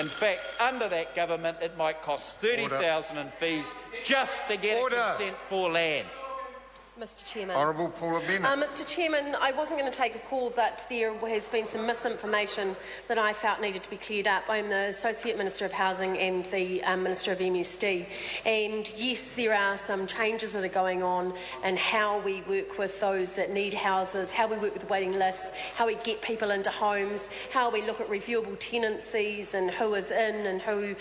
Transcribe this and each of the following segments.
In fact, under that government, it might cost $30,000 in fees just to get a consent for land. Mr Chairman. Honourable Paula Bennett. Mr Chairman, I wasn't going to take a call, but there has been some misinformation that I felt needed to be cleared up. I'm the Associate Minister of Housing and the Minister of MSD. And yes, there are some changes that are going on in how we work with those that need houses, how we work with waiting lists, how we get people into homes, how we look at reviewable tenancies and who is in and who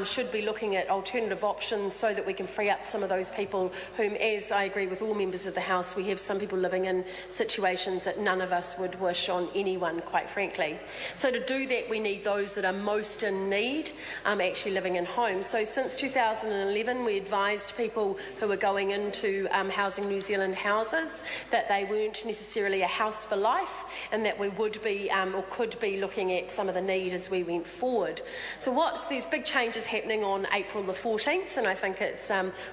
should be looking at alternative options so that we can free up some of those people whom, as I agree with all members of the House, we have some people living in situations that none of us would wish on anyone, quite frankly. So to do that, we need those that are most in need actually living in homes. So since 2011, we advised people who were going into Housing New Zealand houses that they weren't necessarily a house for life, and that we would be or could be looking at some of the need as we went forward. So there's big changes happening on April the 14th, and I think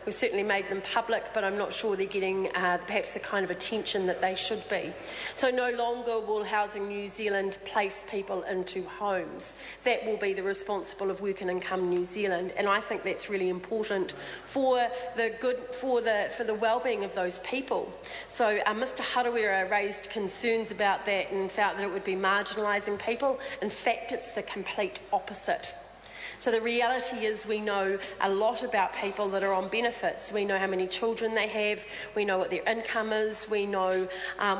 we've certainly made them public, but I'm not sure they're getting perhaps the kind of attention that they should be. So no longer will Housing New Zealand place people into homes. That will be the responsible of Work and Income New Zealand, and I think that's really important for the well-being of those people. So Mr Harawira raised concerns about that and felt that it would be marginalising people. In fact, it's the complete opposite. So the reality is we know a lot about people that are on benefits. We know how many children they have, we know what their income is, we know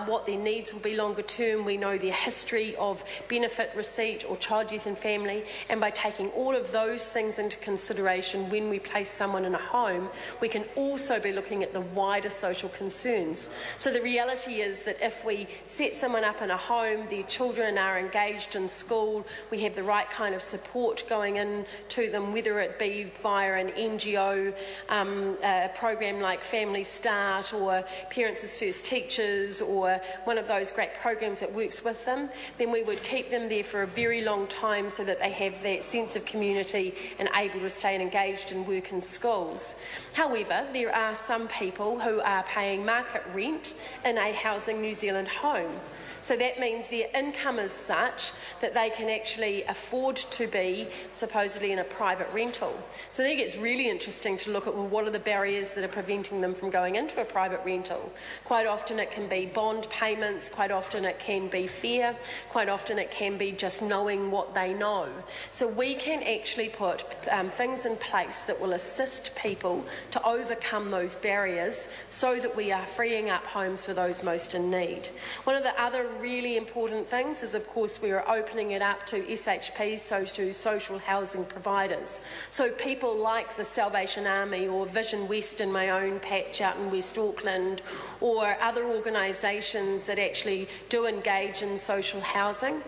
what their needs will be longer term, we know their history of benefit receipt or child, youth and family, and by taking all of those things into consideration when we place someone in a home, we can also be looking at the wider social concerns. So the reality is that if we set someone up in a home, their children are engaged in school, we have the right kind of support going in to them, whether it be via an NGO program like Family Start or Parents as First Teachers or one of those great programs that works with them, then we would keep them there for a very long time so that they have that sense of community and able to stay engaged in work and schools. However, there are some people who are paying market rent in a Housing New Zealand home. So that means their income is such that they can actually afford to be supposedly in a private rental. So then it gets really interesting to look at, well, what are the barriers that are preventing them from going into a private rental? Quite often it can be bond payments, quite often it can be fear, quite often it can be just knowing what they know. So we can actually put things in place that will assist people to overcome those barriers so that we are freeing up homes for those most in need. One of the other really important things is, of course, we are opening it up to SHPs, so to social housing providers. So people like the Salvation Army or Vision West in my own patch out in West Auckland, or other organisations that actually do engage in social housing,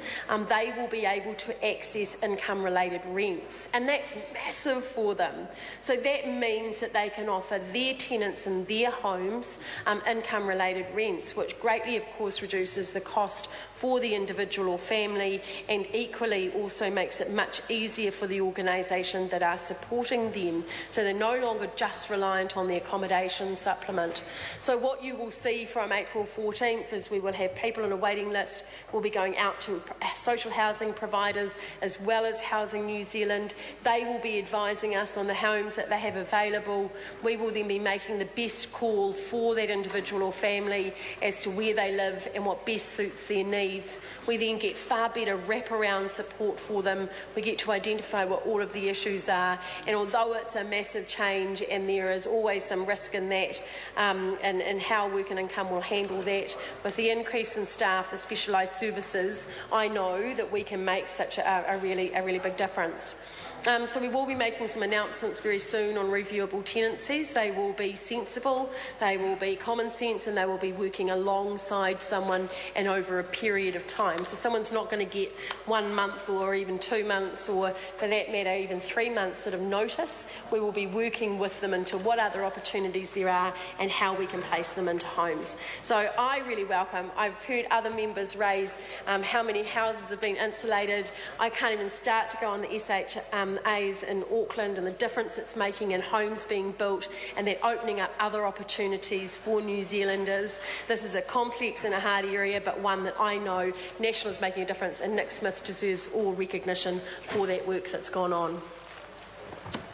they will be able to access income-related rents, and that's massive for them. So that means that they can offer their tenants in their homes income-related rents, which greatly, of course, reduces the cost for the individual or family, and equally also makes it much easier for the organisation that are supporting them, so they're no longer just reliant on the accommodation supplement. So what you will see from April 14th is we will have people on a waiting list. We'll be going out to social housing providers as well as Housing New Zealand. They will be advising us on the homes that they have available. We will then be making the best call for that individual or family as to where they live and what best suits their needs. We then get far better wraparound support for them. We get to identify what all of the issues are, and although it's a massive change and there is always some risk in that, and how Work and Income will handle that, with the increase in staff, the specialised services, I know that we can make such a really big difference. So we will be making some announcements very soon on reviewable tenancies. They will be sensible, they will be common sense, and they will be working alongside someone and over a period of time. So someone's not going to get 1 month or even 2 months, or for that matter even 3 months sort of notice. We will be working with them into what other opportunities there are and how we can place them into homes. So I really welcome. I've heard other members raise how many houses have been insulated. I can't even start to go on the SHAs in Auckland and the difference it's making in homes being built, and then opening up other opportunities for New Zealanders. This is a complex and a hard area, but one that I know National is making a difference, and Nick Smith deserves all recognition for that work that's gone on.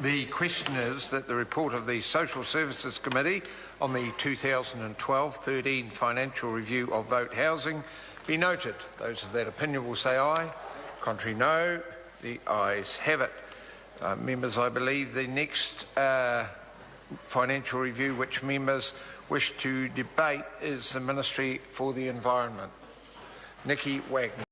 The question is that the report of the Social Services Committee on the 2012-13 financial review of Vote Housing be noted. Those of that opinion will say aye. Contrary, no. The ayes have it. Members, I believe the next financial review which members wish to debate is the Ministry for the Environment. Nikki Wagner.